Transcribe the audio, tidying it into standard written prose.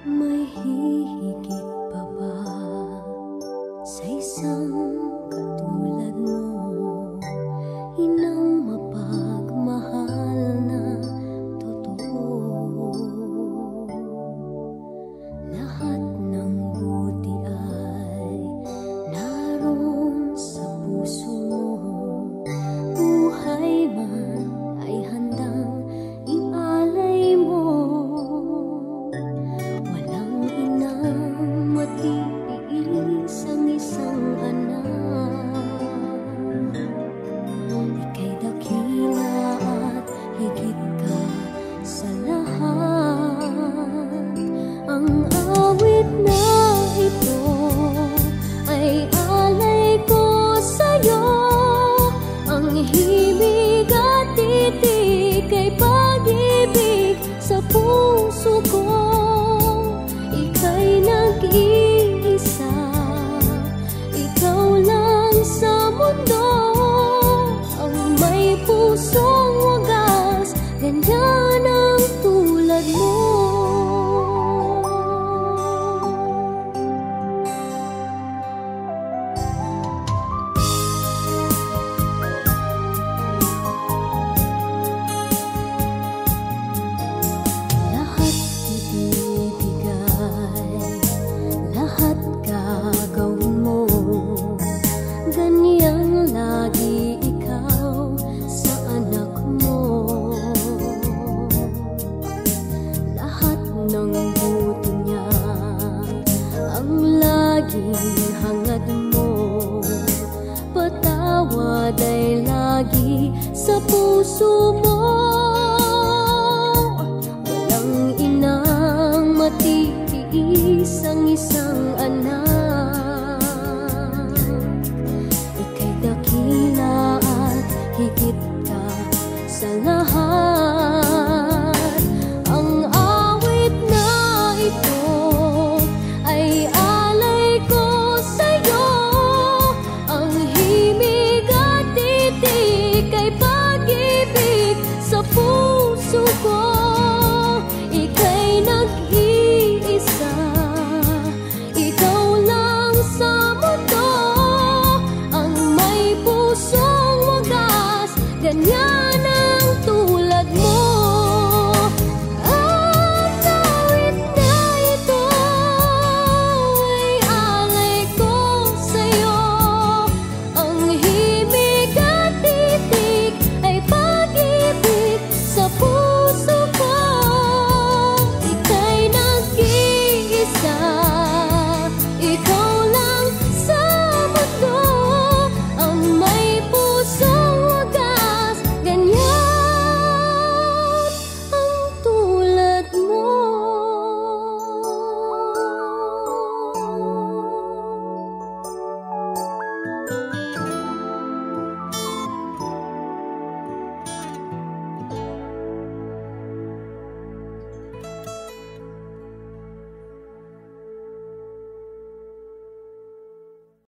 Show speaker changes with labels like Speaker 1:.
Speaker 1: May hihigit pa ba sa isang katulad mo? Inang mapagmahal na totoo. Lahat ng buti ay naroon sa puso mo. Buhay man ay handang ialay mo. Walang inang matiis ang isang anak. Ika'y dakila at higit ka sa lahat. Ang awit na ito ay alay ko sa'yo. Ang himig at titik ay pag-ibig sa puso ko. Ika'y nag-iisa, ikaw lang sa mundo. Ang may pusong wagas, ganyan ang tulad mo. Lahat ibibigay, lahat gagawin mo. Ganyang lagi ikaw sa anak mo. Lahat ng buti niya ang laging hangad mo. Patawad ay lagi sa puso mo. Walang inang matiis ang isang anak.